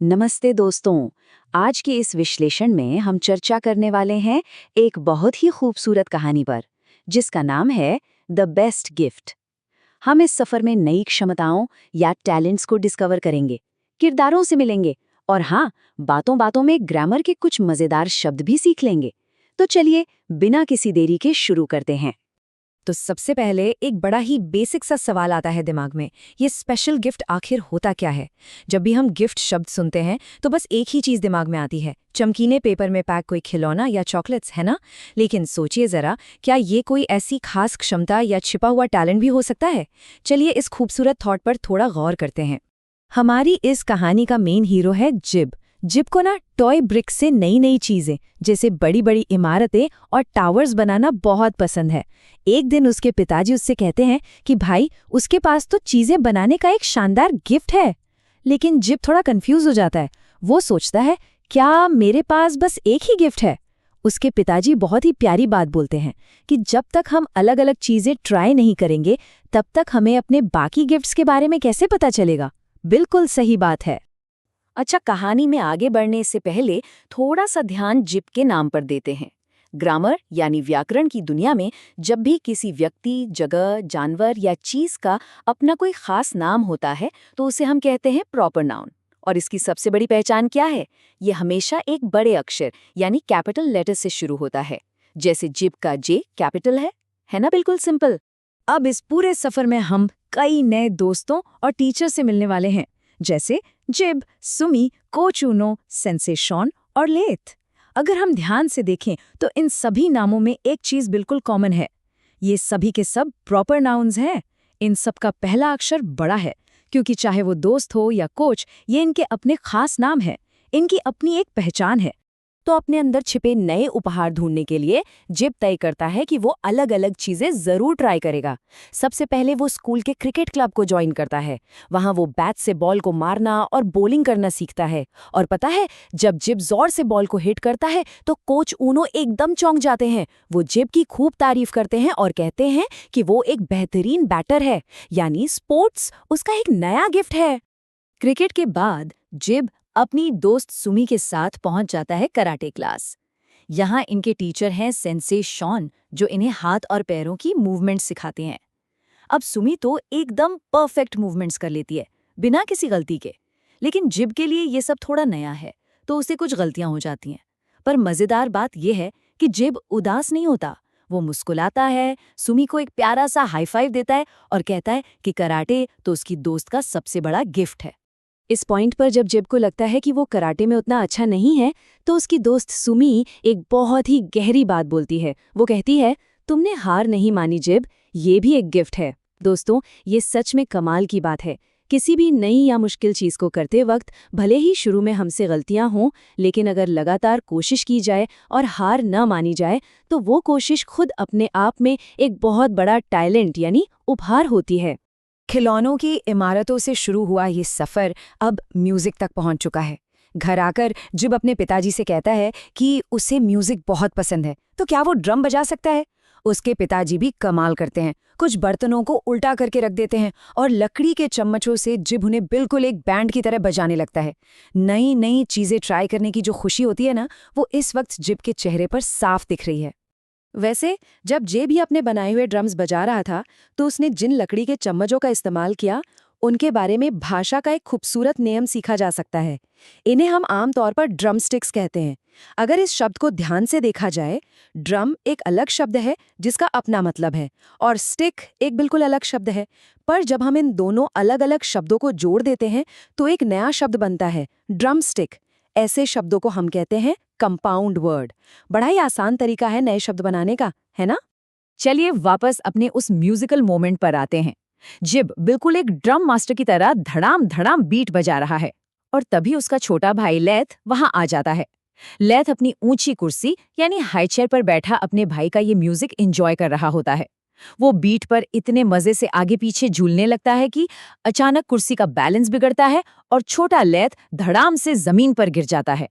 नमस्ते दोस्तों। आज के इस विश्लेषण में हम चर्चा करने वाले हैं एक बहुत ही खूबसूरत कहानी पर, जिसका नाम है द बेस्ट गिफ्ट। हम इस सफर में नई क्षमताओं या टैलेंट्स को डिस्कवर करेंगे, किरदारों से मिलेंगे और हाँ, बातों बातों में ग्रामर के कुछ मजेदार शब्द भी सीख लेंगे। तो चलिए, बिना किसी देरी के शुरू करते हैं। तो सबसे पहले एक बड़ा ही बेसिक सा सवाल आता है दिमाग में, ये स्पेशल गिफ्ट आखिर होता क्या है। जब भी हम गिफ्ट शब्द सुनते हैं तो बस एक ही चीज दिमाग में आती है, चमकीने पेपर में पैक कोई खिलौना या चॉकलेट्स, है ना। लेकिन सोचिए जरा, क्या ये कोई ऐसी खास क्षमता या छिपा हुआ टैलेंट भी हो सकता है। चलिए इस खूबसूरत थॉट पर थोड़ा गौर करते हैं। हमारी इस कहानी का मेन हीरो है जिब। जिब को ना टॉय ब्रिक से नई नई चीजें जैसे बड़ी बड़ी इमारतें और टावर्स बनाना बहुत पसंद है। एक दिन उसके पिताजी उससे कहते हैं कि भाई, उसके पास तो चीजें बनाने का एक शानदार गिफ्ट है। लेकिन जिब थोड़ा कंफ्यूज हो जाता है। वो सोचता है, क्या मेरे पास बस एक ही गिफ्ट है। उसके पिताजी बहुत ही प्यारी बात बोलते हैं कि जब तक हम अलग अलग चीजें ट्राई नहीं करेंगे, तब तक हमें अपने बाकी गिफ्ट्स के बारे में कैसे पता चलेगा। बिल्कुल सही बात है। अच्छा, कहानी में आगे बढ़ने से पहले थोड़ा सा ध्यान जिब के नाम पर देते हैं। ग्रामर यानी व्याकरण की दुनिया में जब भी किसी व्यक्ति, जगह, जानवर या चीज का अपना कोई खास नाम होता है तो उसे हम कहते हैं प्रॉपर नाउन। और इसकी सबसे बड़ी पहचान क्या है? ये हमेशा एक बड़े अक्षर यानी कैपिटल लेटर से शुरू होता है। जैसे जिब का जे कैपिटल है ना, बिल्कुल सिंपल। अब इस पूरे सफर में हम कई नए दोस्तों और टीचर से मिलने वाले हैं, जैसे जिब, सुमी, कोचूनो, सेंसे शॉन और लेथ। अगर हम ध्यान से देखें तो इन सभी नामों में एक चीज बिल्कुल कॉमन है, ये सभी के सब प्रॉपर नाउन्स हैं। इन सब का पहला अक्षर बड़ा है, क्योंकि चाहे वो दोस्त हो या कोच, ये इनके अपने खास नाम है, इनकी अपनी एक पहचान है। तो अपने अंदर छिपे नए उपहार ढूंढने के लिए जिब तय करता है कि वो अलग अलग चीजें जरूर ट्राई करेगा। सबसे पहले वो स्कूल के क्रिकेट क्लब को ज्वाइन करता है। वहां वो बैट से बॉल को मारना और बॉलिंग करना सीखता है। और पता है, जब जिब जोर से बॉल को हिट करता है तो कोच ऊनो एकदम चौंक जाते हैं। वो जिब की खूब तारीफ करते हैं और कहते हैं कि वो एक बेहतरीन बैटर है, यानी स्पोर्ट्स उसका एक नया गिफ्ट है। क्रिकेट के बाद जिब अपनी दोस्त सुमी के साथ पहुंच जाता है कराटे क्लास। यहाँ इनके टीचर हैं सेंसे शॉन, जो इन्हें हाथ और पैरों की मूवमेंट्स सिखाते हैं। अब सुमी तो एकदम परफेक्ट मूवमेंट्स कर लेती है, बिना किसी गलती के। लेकिन जिब के लिए ये सब थोड़ा नया है, तो उसे कुछ गलतियां हो जाती हैं। पर मजेदार बात यह है कि जिब उदास नहीं होता। वो मुस्कुराता है, सुमी को एक प्यारा सा हाई फाइव देता है और कहता है कि कराटे तो उसकी दोस्त का सबसे बड़ा गिफ्ट है। इस पॉइंट पर जब जिब को लगता है कि वो कराटे में उतना अच्छा नहीं है, तो उसकी दोस्त सुमी एक बहुत ही गहरी बात बोलती है। वो कहती है, तुमने हार नहीं मानी जिब, ये भी एक गिफ्ट है। दोस्तों, ये सच में कमाल की बात है। किसी भी नई या मुश्किल चीज को करते वक्त भले ही शुरू में हमसे गलतियां हों, लेकिन अगर लगातार कोशिश की जाए और हार न मानी जाए, तो वो कोशिश खुद अपने आप में एक बहुत बड़ा टैलेंट यानी उपहार होती है। खिलौनों की इमारतों से शुरू हुआ ये सफ़र अब म्यूज़िक तक पहुंच चुका है। घर आकर जिब अपने पिताजी से कहता है कि उसे म्यूज़िक बहुत पसंद है, तो क्या वो ड्रम बजा सकता है। उसके पिताजी भी कमाल करते हैं, कुछ बर्तनों को उल्टा करके रख देते हैं और लकड़ी के चम्मचों से जिब उन्हें बिल्कुल एक बैंड की तरह बजाने लगता है। नई नई चीज़ें ट्राई करने की जो खुशी होती है ना, वो इस वक्त जिब के चेहरे पर साफ दिख रही है। वैसे जब जे भी अपने बनाए हुए ड्रम्स बजा रहा था, तो उसने जिन लकड़ी के चम्मचों का इस्तेमाल किया, उनके बारे में भाषा का एक खूबसूरत नियम सीखा जा सकता है। इन्हें हम आम तौर पर ड्रम स्टिक्स कहते हैं। अगर इस शब्द को ध्यान से देखा जाए, ड्रम एक अलग शब्द है जिसका अपना मतलब है, और स्टिक एक बिल्कुल अलग शब्द है। पर जब हम इन दोनों अलग अलग शब्दों को जोड़ देते हैं तो एक नया शब्द बनता है, ड्रम स्टिक। ऐसे शब्दों को हम कहते हैं कंपाउंड वर्ड। बड़ा ही आसान तरीका है नए शब्द बनाने का, है ना। चलिए वापस अपने उस म्यूजिकल मोमेंट पर आते हैं। जिब बिल्कुल एक ड्रम मास्टर की तरह धड़ाम धड़ाम बीट बजा रहा है, और तभी उसका छोटा भाई लेथ वहां आ जाता है। लेथ अपनी ऊंची कुर्सी यानी हाई चेयर पर बैठा अपने भाई का ये म्यूजिक एंजॉय कर रहा होता है। वो बीट पर इतने मजे से आगे पीछे झूलने लगता है कि अचानक कुर्सी का बैलेंस बिगड़ता है और छोटा लेथ धड़ाम से जमीन पर गिर जाता है।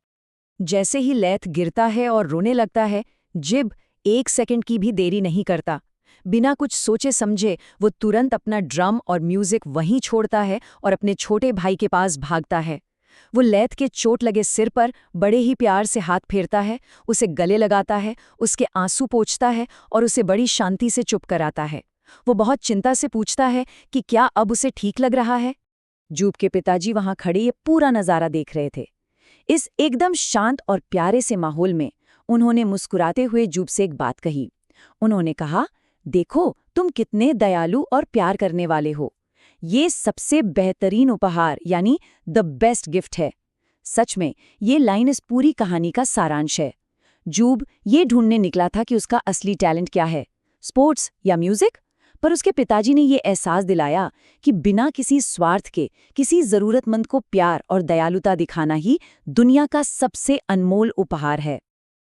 जैसे ही लेथ गिरता है और रोने लगता है, जिब एक सेकंड की भी देरी नहीं करता। बिना कुछ सोचे समझे वो तुरंत अपना ड्रम और म्यूजिक वहीं छोड़ता है और अपने छोटे भाई के पास भागता है। वो लैथ के चोट लगे सिर पर बड़े ही प्यार से हाथ फेरता है, उसे गले लगाता है, उसके आंसू पोंछता है और उसे बड़ी शांति से चुप कराता है। वो बहुत चिंता से पूछता है कि क्या अब उसे ठीक लग रहा है। जूब के पिताजी वहां खड़े ये पूरा नजारा देख रहे थे। इस एकदम शांत और प्यारे से माहौल में उन्होंने मुस्कुराते हुए जूब से एक बात कही। उन्होंने कहा, देखो तुम कितने दयालु और प्यार करने वाले हो। ये सबसे बेहतरीन उपहार यानी द बेस्ट गिफ्ट है। सच में ये लाइन इस पूरी कहानी का सारांश है। जूब ये ढूंढने निकला था कि उसका असली टैलेंट क्या है, स्पोर्ट्स या म्यूजिक, पर उसके पिताजी ने ये एहसास दिलाया कि बिना किसी स्वार्थ के किसी जरूरतमंद को प्यार और दयालुता दिखाना ही दुनिया का सबसे अनमोल उपहार है।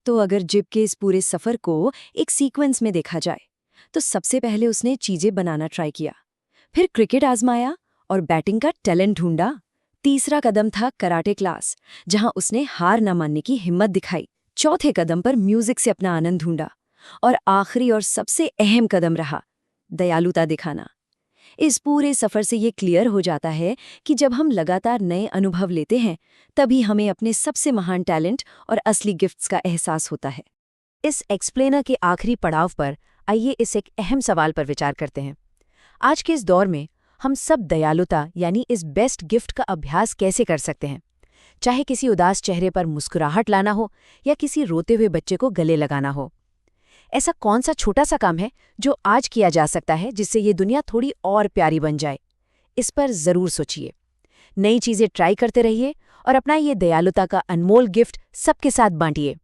तो अगर जिब के इस पूरे सफर को एक सीक्वेंस में देखा जाए तो सबसे पहले उसने चीजें बनाना ट्राई किया, फिर क्रिकेट आजमाया और बैटिंग का टैलेंट ढूंढा। तीसरा कदम था कराटे क्लास, जहां उसने हार न मानने की हिम्मत दिखाई। चौथे कदम पर म्यूजिक से अपना आनंद ढूंढा और आखिरी और सबसे अहम कदम रहा दयालुता दिखाना। इस पूरे सफर से ये क्लियर हो जाता है कि जब हम लगातार नए अनुभव लेते हैं तभी हमें अपने सबसे महान टैलेंट और असली गिफ्ट्स का एहसास होता है। इस एक्सप्लेनर के आखिरी पड़ाव पर आइए इस एक अहम सवाल पर विचार करते हैं। आज के इस दौर में हम सब दयालुता यानी इस बेस्ट गिफ्ट का अभ्यास कैसे कर सकते हैं? चाहे किसी उदास चेहरे पर मुस्कुराहट लाना हो या किसी रोते हुए बच्चे को गले लगाना हो। ऐसा कौन सा छोटा सा काम है जो आज किया जा सकता है जिससे ये दुनिया थोड़ी और प्यारी बन जाए? इस पर जरूर सोचिए। नई चीजें ट्राई करते रहिए और अपना ये दयालुता का अनमोल गिफ्ट सबके साथ बांटिए।